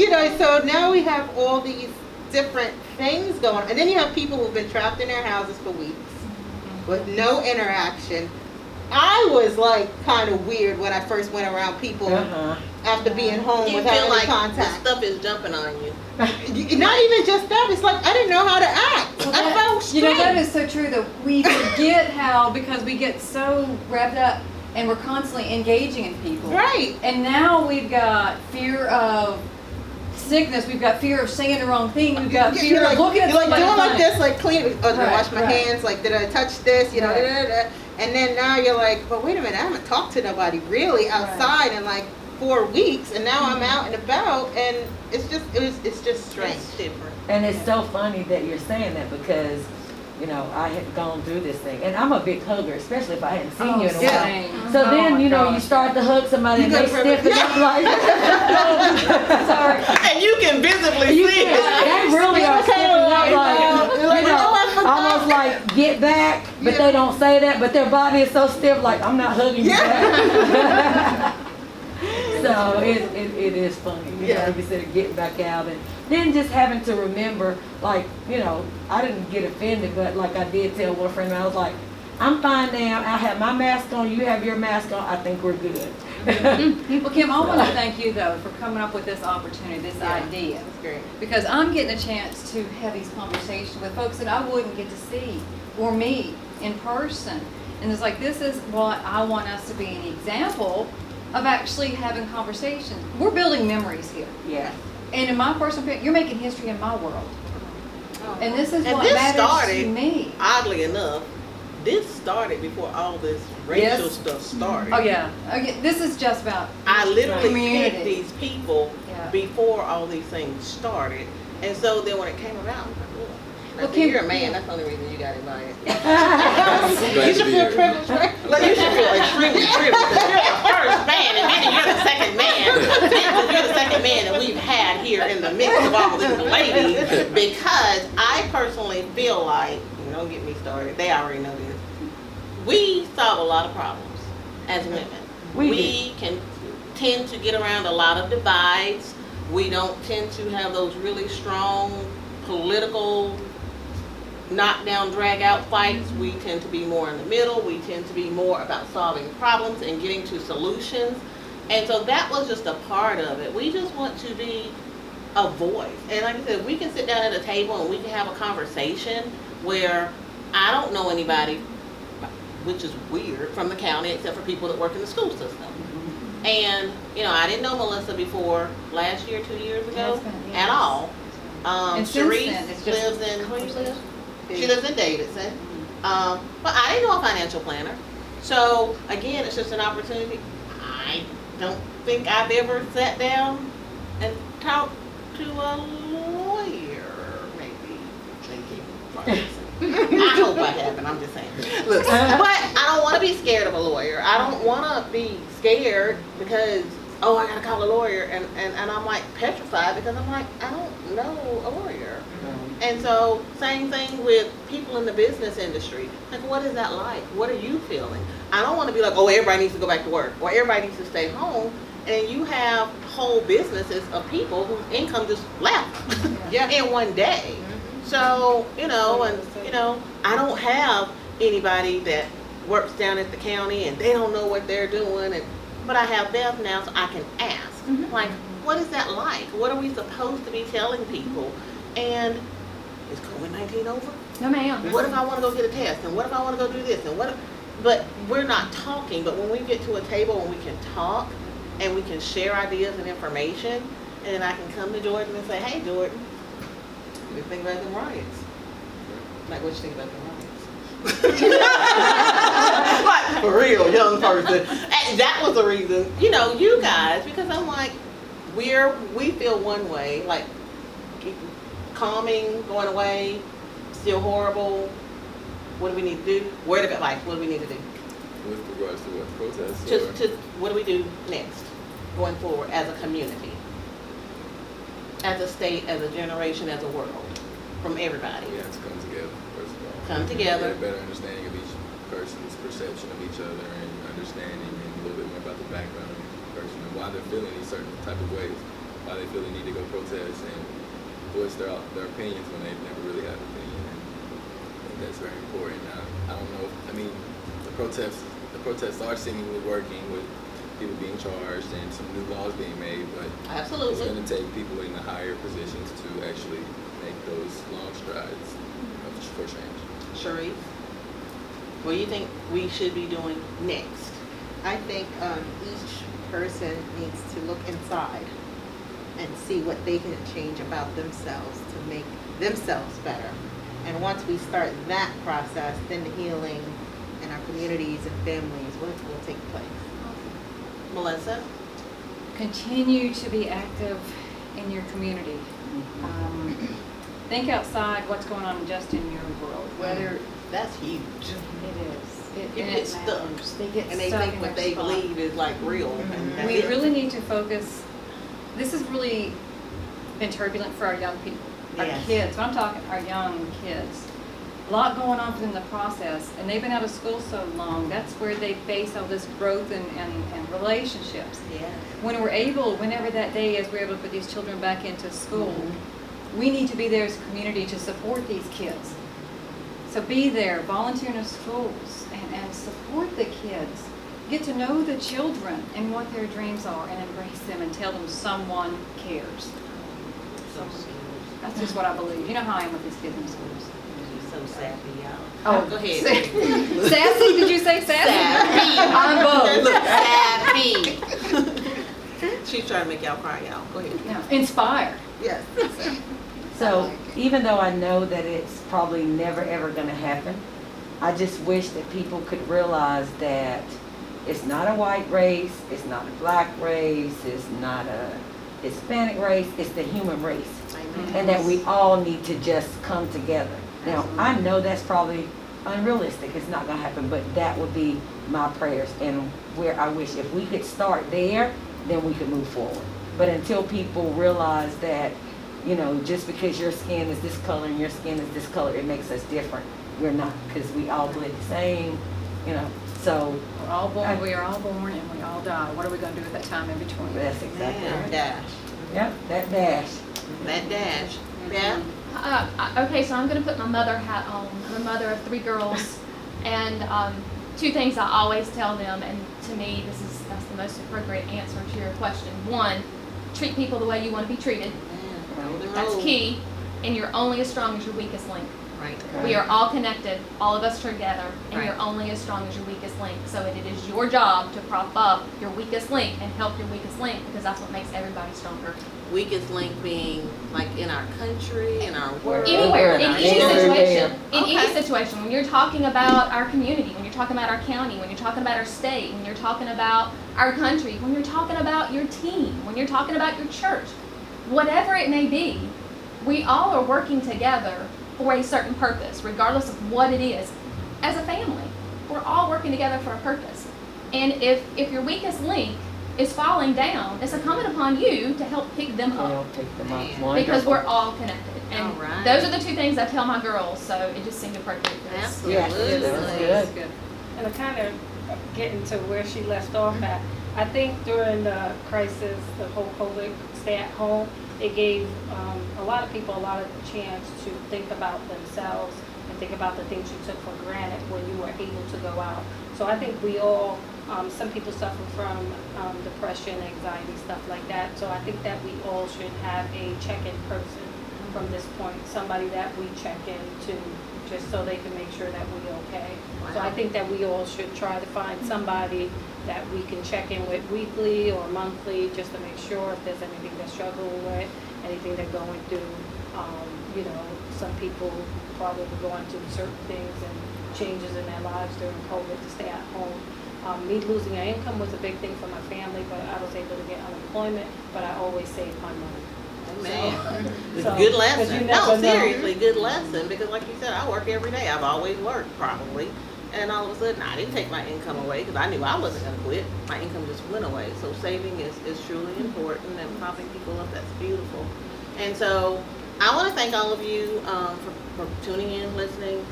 so now we have all these different things going on. And then you have people who've been trapped in their houses for weeks with no interaction. I was like kind of weird when I first went around people after being home You without feel any like contact. the stuff is jumping on you. Not even just that. It's like I didn't know how to act. Well, I felt strange. that is so true that we forget how, because we get so wrapped up and we're constantly engaging in people. Right. And now we've got fear of sickness, we've got fear of saying the wrong thing, we've got fear of looking at you're like somebody doing like funny. this, like clean. Oh, did I wash my Right. hands? Like, did I touch this? You know, Right. da, da, da. And then now you're like, but wait a minute, I haven't talked to nobody really outside in like 4 weeks, and now I'm out and about, and it's just strange. It's different. And it's so funny that you're saying that because, I had gone through this thing. And I'm a big hugger, especially if I hadn't seen you in a while. Same. So Oh then, my you gosh. start to hug somebody and You they go for stiffen it. up like, Sorry. And you can visibly you see can, it. they really are stiffening up like, I forgot. almost like get back, but they don't say that, but their body is so stiff, like I'm not hugging you back. So it is funny, like you said, getting back out and then just having to remember, like, I didn't get offended, but like I did tell one friend, I was like, I'm fine now, I have my mask on, you have your mask on, I think we're good. Well, Kim, I want to thank you though for coming up with this opportunity, this idea. That's great. Because I'm getting a chance to have these conversations with folks that I wouldn't get to see or meet in person. And it's like, this is what I want us to be an example of actually having conversations. We're building memories here. Yeah. And in my personal opinion, you're making history in my world. And this is And what this matters started, to me. oddly enough, this started before all this racial stuff started. Oh yeah. Okay. This is just about I literally community. picked these people Yeah. before all these things started. And so then when it came about, I'm like, oh. Well, Well, Kim- you're a man, that's the only reason you got invited. You should feel privileged, right? Like, you should feel extremely privileged. You're the first man, and then you're the second man. You're the second man that we've had here in the midst of all these ladies. Because I personally feel like, don't get me started, they already know this. We solve a lot of problems as women. We can tend to get around a lot of divides. We don't tend to have those really strong political knockdown, drag out fights. We tend to be more in the middle. We tend to be more about solving problems and getting to solutions. And so that was just a part of it. We just want to be a voice. And like I said, we can sit down at a table and we can have a conversation where I don't know anybody, which is weird, from the county except for people that work in the school system. And, I didn't know Melissa before last year, 2 years ago, at all. And since Sharice then, it's just lives in, where do you live? She lives in Davidson. But I didn't know a financial planner. So again, it's just an opportunity. I don't think I've ever sat down and talked to a lawyer, maybe. I hope I haven't, I'm just saying. Look, but I don't want to be scared of a lawyer. I don't want to be scared because, I got to call a lawyer. And I'm like petrified because I'm like, I don't know a lawyer. And so, same thing with people in the business industry. Like, what is that like? What are you feeling? I don't want to be like, everybody needs to go back to work, or everybody needs to stay home. And you have whole businesses of people whose income just left in one day. So, I don't have anybody that works down at the county and they don't know what they're doing. But I have Beth now, so I can ask. Like, what is that like? What are we supposed to be telling people? And is COVID-19 over? No, ma'am. What if I want to go get a test? And what if I want to go do this? But we're not talking. But when we get to a table and we can talk and we can share ideas and information, and then I can come to Jordan and say, hey, Jordan, what do you think about them riots? Like, what you think about them riots? Like, for real, young person. And that was the reason, you guys, because I'm like, we feel one way, like, calming, going away, still horrible. What do we need to do? What do we need to do? With regards to what, protests? To what do we do next, going forward as a community, as a state, as a generation, as a world, from everybody? We have to come together, first of all. Come together. Get a better understanding of each person's perception of each other and understanding and a little bit more about the background of each person and why they're feeling these certain type of ways. why they feel the need to go protest and voice their opinions when they never really have an opinion. And I think that's very important. I don't know. I mean, the protests are seemingly working with people being charged and some new laws being made, but Absolutely. it's going to take people in the higher positions to actually make those long strides for change. Sharif, what do you think we should be doing next? I think each person needs to look inside and see what they can change about themselves to make themselves better. And once we start that process, then the healing in our communities and families will take place. Melissa? Continue to be active in your community. Think outside what's going on just in your world, whether That's huge. it is. People get stuck. They get And they stuck think in what their they spot. believe is like real. And that's We it. really need to focus. This has really been turbulent for our young people, our Yes. kids. When I'm talking our young kids, a lot going on for them in the process, and they've been out of school so long. That's where they face all this growth and relationships. Yeah. When we're able, whenever that day is, we're able to put these children back into school. We need to be there as a community to support these kids. So be there, volunteer in the schools, and support the kids. Get to know the children and what their dreams are, and embrace them and tell them someone cares. So sweet. That's just what I believe. You know how I am with these kids in the schools. You're so sappy, y'all. Oh, Go ahead. Sassy? Did you say sassy? Sappy. I'm both. Look, sappy. She's trying to make y'all cry, y'all. Go ahead. No, inspire. Yes. So even though I know that it's probably never ever going to happen, I just wish that people could realize that it's not a white race, it's not a black race, it's not a Hispanic race, it's the human race. Amen. And that we all need to just come together. Now, I know that's probably unrealistic, it's not going to happen, but that would be my prayers and where I wish if we could start there, then we could move forward. But until people realize that, you know, just because your skin is this color and your skin is this color, it makes us different. We're not, because we all bleed the same, you know, so. We're all born, we are all born, and we all die. What are we going to do with that time in between? That's exactly Man, right. dash. Yep, that dash. That dash. Yeah? Okay, so I'm going to put my mother hat on. I'm a mother of 3 girls, and two things I always tell them, and to me, that's the most appropriate answer to your question. 1, treat people the way you want to be treated. Golden That's rule. key, and you're only as strong as your weakest link. Right. We are all connected, all of us together, and Right. you're only as strong as your weakest link. So it is your job to prop up your weakest link and help your weakest link, because that's what makes everybody stronger. Weakest link being like in our country, in our world. Anywhere, in any Anywhere. situation, in Okay. any situation, when you're talking about our community, when you're talking about our county, when you're talking about our state, when you're talking about our country, when you're talking about your team, when you're talking about your church, whatever it may be, we all are working together for a certain purpose, regardless of what it is. As a family, we're all working together for a purpose. And if your weakest link is falling down, it's incumbent upon you to help pick them up. I'll take them up. Man. Because Wonderful. we're all connected. And All right. those are the 2 things I tell my girls, so it just seemed appropriate for this. Absolutely. Yes, that was good. That's good. And to kind of getting to where she left off at, I think during the crisis, the whole COVID stay at home, it gave a lot of people a lot of chance to think about themselves and think about the things you took for granted when you were able to go out. So I think we all, some people suffer from depression, anxiety, stuff like that. So I think that we all should have a check-in person from this point, somebody that we check in to, just so they can make sure that we're okay. So I think that we all should try to find somebody that we can check in with weekly or monthly, just to make sure if there's anything they're struggling with, anything they're going through. You know, some people probably were going through certain things and changes in their lives during COVID to stay at home. Me losing an income was a big thing for my family, but I was able to get unemployment, but I always saved my money. Man, it's So, a good 'cause lesson. you No, never know. seriously, good lesson. Because like you said, I work every day. I've always worked, probably. And all of a sudden, I didn't take my income away because I knew I wasn't going to quit. My income just went away. So saving is truly important, and propping people up, that's beautiful. And so I want to thank all of you for tuning in, listening,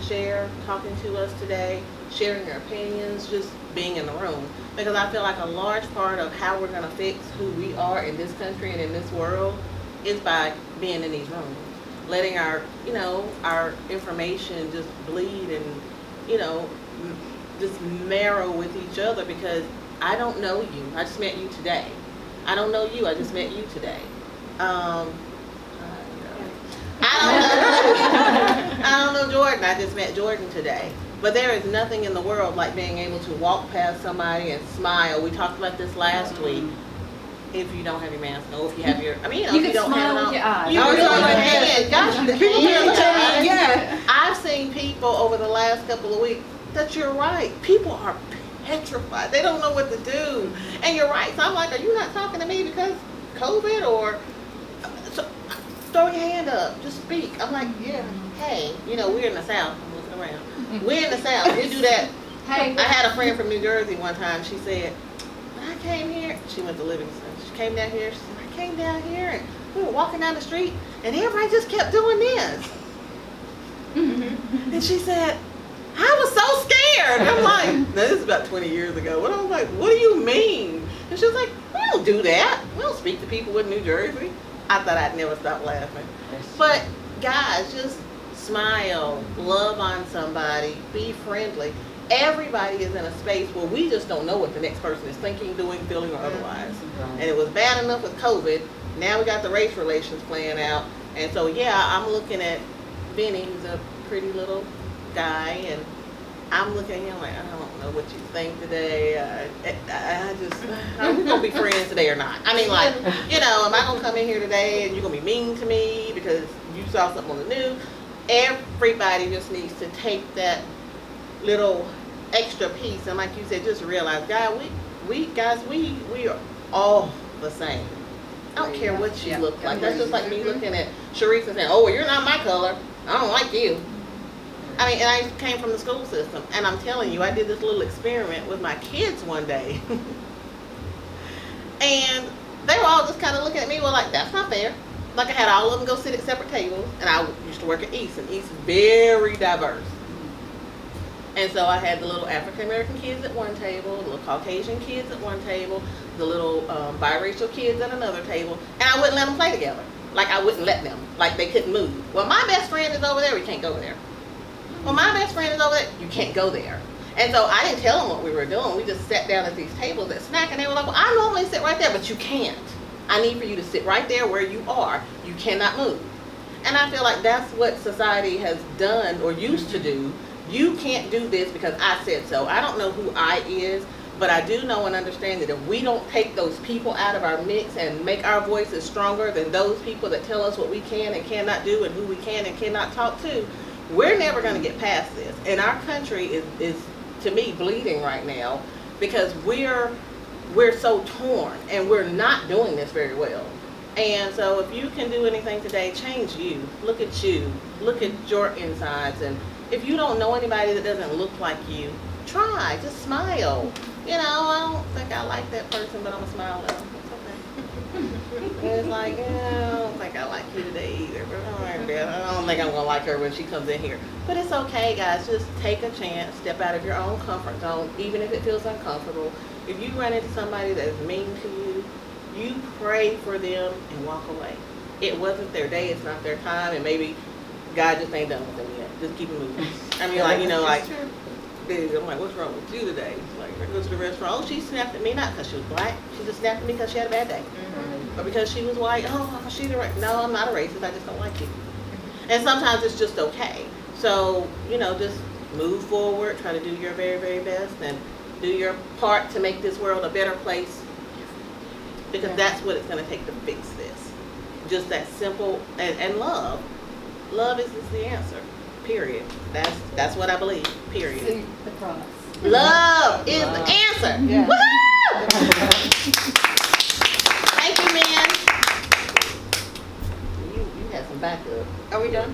talking to us today, sharing your opinions, just being in the room. Because I feel like a large part of how we're going to fix who we are in this country and in this world is by being in these rooms. Letting our information just bleed and, just marrow with each other, because I don't know you. I just met you today. I don't know you. I just met you today. I don't know Jordan. I just met Jordan today. But there is nothing in the world like being able to walk past somebody and smile. We talked about this last week. If you don't have your mask on, if you have your, you if can you don't smile have with it your eyes. on, you really can. Gosh, the people can. Yeah. I've seen people over the last couple of weeks that you're right. People are petrified. They don't know what to do. And you're right. So I'm like, are you not talking to me because COVID or? So, throw your hand up. Just speak. I'm like, yeah. Hey, we're in the South. I'm looking around. We're in the South. We do that. Hey. I had a friend from New Jersey one time. She said, when I came here, she went to Livingston. She came down here. She said, I came down here and we were walking down the street and everybody just kept doing this. And she said, I was so scared. I'm like, now this is about 20 years ago. And I was like, what do you mean? And she was like, we don't do that. We don't speak to people in New Jersey. I thought I'd never stop laughing. But guys, just smile, love on somebody, be friendly. Everybody is in a space where we just don't know what the next person is thinking, doing, feeling, or otherwise. And it was bad enough with COVID. Now we got the race relations playing out. And so, I'm looking at Benny, who's a pretty little guy, and I'm looking at him like, I don't know what you think today. Are we going to be friends today or not? I mean, like, am I going to come in here today and you're going to be mean to me because you saw something on the news? Everybody just needs to take that little extra piece, and like you said, just realize, God, we are all the same. I don't care what you look like. That's just like me looking at Sharice and saying, oh, well, you're not my color. I don't like you. I mean, and I came from the school system, and I'm telling you, I did this little experiment with my kids one day. And they were all just kind of looking at me, like, that's not fair. Like, I had all of them go sit at separate tables, and I used to work at East, and East is very diverse. And so I had the little African American kids at one table, the little Caucasian kids at one table, the little biracial kids at another table, and I wouldn't let them play together. Like, I wouldn't let them. Like, they couldn't move. Well, my best friend is over there, we can't go there. Well, my best friend is over there, you can't go there. And so I didn't tell them what we were doing. We just sat down at these tables at snack, and they were like, well, I normally sit right there, but you can't. I need for you to sit right there where you are. You cannot move. And I feel like that's what society has done or used to do. You can't do this because I said so. I don't know who I is, but I do know and understand that if we don't take those people out of our mix and make our voices stronger than those people that tell us what we can and cannot do and who we can and cannot talk to, we're never going to get past this. And our country is to me, bleeding right now because we're so torn and we're not doing this very well. And so if you can do anything today, change you. Look at you. Look at your insides. And if you don't know anybody that doesn't look like you, try. Just smile. I don't think I like that person, but I'm going to smile at them. It's okay. It's like, I don't think I like you today either. But I don't think I'm going to like her when she comes in here. But it's okay, guys. Just take a chance. Step out of your own comfort zone, even if it feels uncomfortable. If you run into somebody that's mean to you, you pray for them and walk away. It wasn't their day. It's not their time. And maybe God just ain't done with them yet. Just keep it moving. I mean, I'm like, what's wrong with you today? Like, I go to the restaurant. Oh, she snapped at me, not because she was black. She just snapped at me because she had a bad day. Or because she was white. Oh, she's a racist. No, I'm not a racist. I just don't like you. And sometimes it's just okay. So, just move forward. Try to do your very, very best. And do your part to make this world a better place. Because that's what it's going to take to fix this. Just that simple. And love. Love is the answer. Period. That's what I believe. Period. See the cross. Love is the answer. Yeah. Woohoo! Thank you, man. You had some backup. Are we done?